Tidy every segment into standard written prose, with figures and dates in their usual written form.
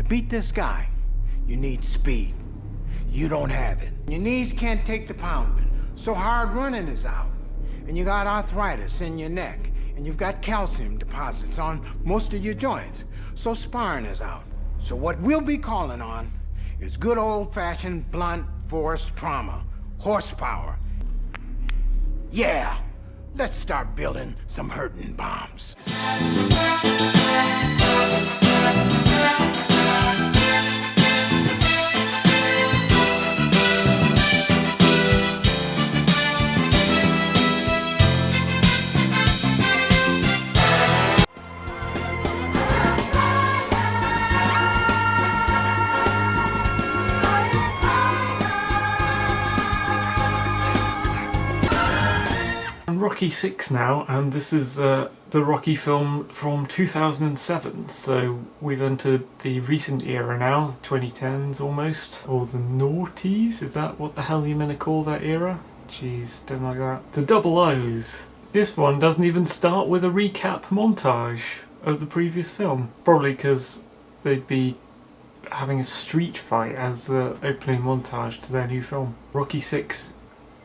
To beat this guy, you need speed. You don't have it. Your knees can't take the pounding, so hard running is out. And you got arthritis in your neck, and you've got calcium deposits on most of your joints, so sparring is out. So what we'll be calling on is good old-fashioned blunt force trauma, horsepower. Yeah, let's start building some hurting bombs. Rocky 6 now, and this is the Rocky film from 2007, so we've entered the recent era now, the 2010s almost, or the noughties, is that what the hell you're gonna call that era? Jeez, don't like that. The double O's. This one doesn't even start with a recap montage of the previous film, probably because they'd be having a street fight as the opening montage to their new film. Rocky 6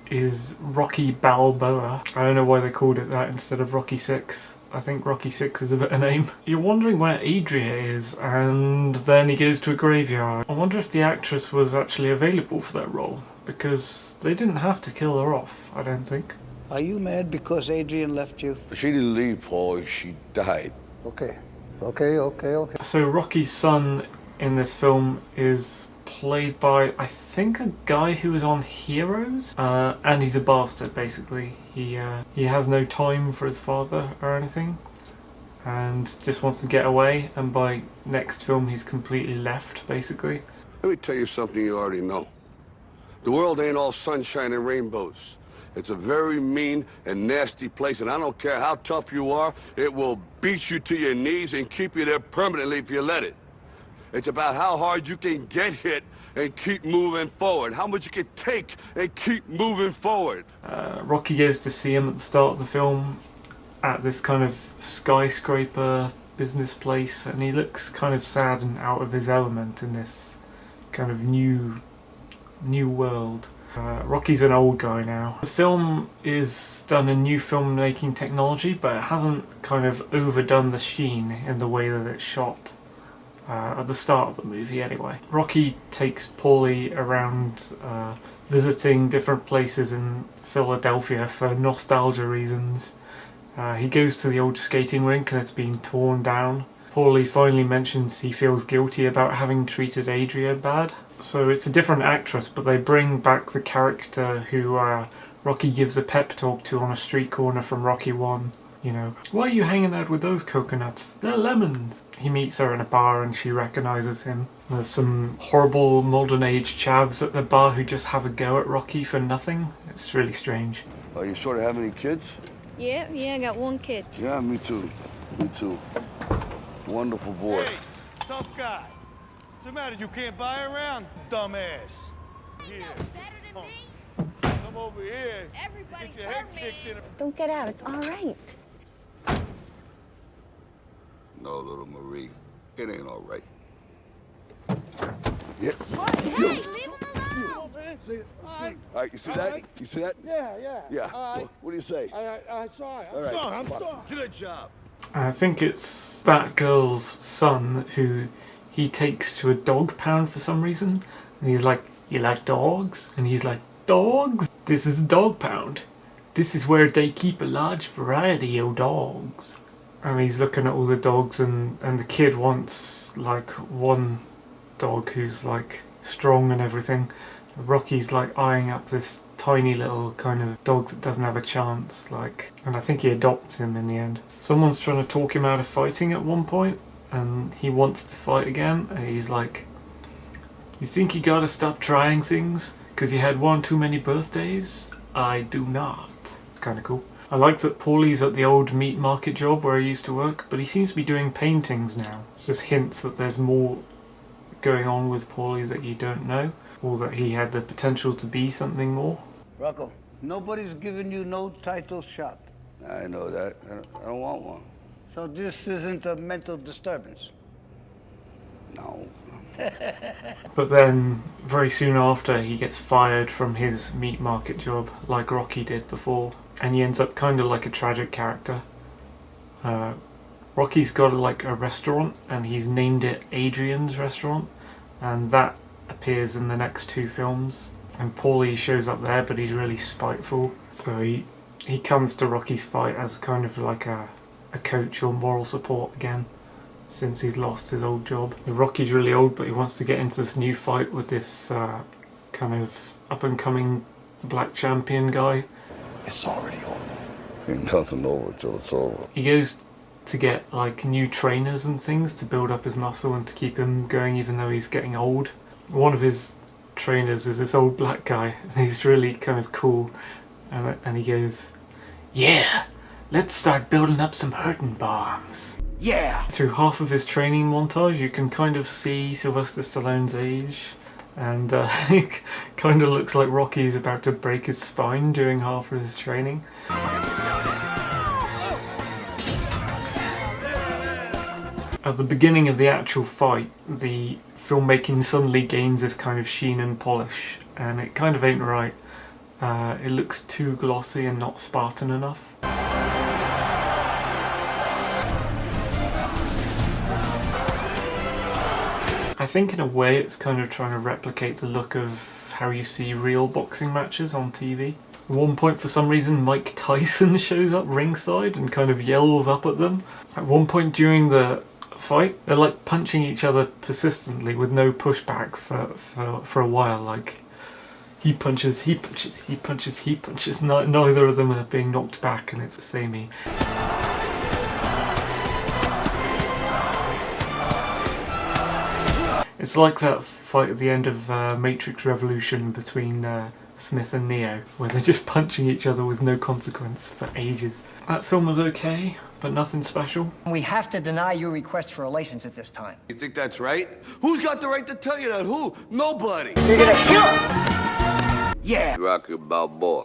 is Rocky Balboa. I don't know why they called it that instead of Rocky 6. I think Rocky 6 is a better name. You're wondering where Adria is, and then he goes to a graveyard. I wonder if the actress was actually available for that role, because they didn't have to kill her off, I don't think. Are you mad because Adrian left you? She didn't leave, Paul. She died. Okay. So Rocky's son in this film is played by, I think, a guy who was on Heroes, and he's a bastard basically. He has no time for his father or anything, and just wants to get away, and by next film he's completely left basically. Let me tell you something you already know. The world ain't all sunshine and rainbows. It's a very mean and nasty place, and I don't care how tough you are, it will beat you to your knees and keep you there permanently if you let it. It's about how hard you can get hit and keep moving forward. How much you can take and keep moving forward. Rocky goes to see him at the start of the film at this kind of skyscraper business place, and he looks kind of sad and out of his element in this kind of new world. Rocky's an old guy now. The film is done in new filmmaking technology, but it hasn't kind of overdone the sheen in the way that it's shot. At the start of the movie anyway. Rocky takes Paulie around visiting different places in Philadelphia for nostalgia reasons. He goes to the old skating rink and it's been torn down. Paulie finally mentions he feels guilty about having treated Adria bad. So it's a different actress, but they bring back the character who Rocky gives a pep talk to on a street corner from Rocky 1. You know, why are you hanging out with those coconuts? They're lemons. He meets her in a bar and she recognises him. There's some horrible modern age chavs at the bar who just have a go at Rocky for nothing. It's really strange. Are you sort of have any kids? Yeah, I got one kid. Yeah, me too. Wonderful boy. Hey, tough guy. What's the matter? You can't buy around, dumbass. Here. Come over here. Everybody Get your head kicked in. Don't get out, it's all right. No, little Marie. It ain't all right. Yeah. Hey, leave him alone! See it? All right, you see that? right. You see that? Yeah. All right. What do you say? I'm sorry. All right. I'm sorry. Get a job. I think it's that girl's son who he takes to a dog pound for some reason. And he's like, "You like dogs?" And he's like, "Dogs? This is a dog pound. This is where they keep a large variety of dogs." And he's looking at all the dogs, and the kid wants like one dog who's like strong and everything. Rocky's like eyeing up this tiny little kind of dog that doesn't have a chance, like, and I think he adopts him in the end. Someone's trying to talk him out of fighting at one point, and he wants to fight again, and he's like, "You think you gotta stop trying things because you had one too many birthdays? I do not." It's kind of cool. I like that Paulie's at the old meat market job where he used to work, but he seems to be doing paintings now. Just hints that there's more going on with Paulie that you don't know, or that he had the potential to be something more. Rocco, nobody's giving you no title shot. I know that. I don't want one. So this isn't a mental disturbance? No. But then, very soon after, he gets fired from his meat market job, like Rocky did before, and he ends up kind of like a tragic character. Rocky's got like a restaurant, and he's named it Adrian's Restaurant, and that appears in the next two films. And Paulie shows up there, but he's really spiteful. So he comes to Rocky's fight as kind of like a coach or moral support again, since he's lost his old job. Rocky's really old, but he wants to get into this new fight with this kind of up-and-coming black champion guy. It's already over. Ain't nothing over till it's over. He goes to get like new trainers and things to build up his muscle and to keep him going even though he's getting old. One of his trainers is this old black guy, and he's really kind of cool, and he goes, "Yeah, let's start building up some hurting bombs." Yeah! Through half of his training montage you can kind of see Sylvester Stallone's age, and it kind of looks like Rocky's about to break his spine during half of his training. At the beginning of the actual fight, the filmmaking suddenly gains this kind of sheen and polish, and it kind of ain't right. It looks too glossy and not Spartan enough. I think in a way it's kind of trying to replicate the look of how you see real boxing matches on TV. At one point, for some reason, Mike Tyson shows up ringside and kind of yells up at them. At one point during the fight, they're like punching each other persistently with no pushback for a while. Like, he punches, he punches, he punches, he punches. Neither of them are being knocked back, and it's samey. It's like that fight at the end of Matrix Revolution between Smith and Neo, where they're just punching each other with no consequence for ages. That film was okay, but nothing special. We have to deny your request for a license at this time. You think that's right? Who's got the right to tell you that? Who? Nobody. You're gonna kill him! Yeah. Rocky Balboa.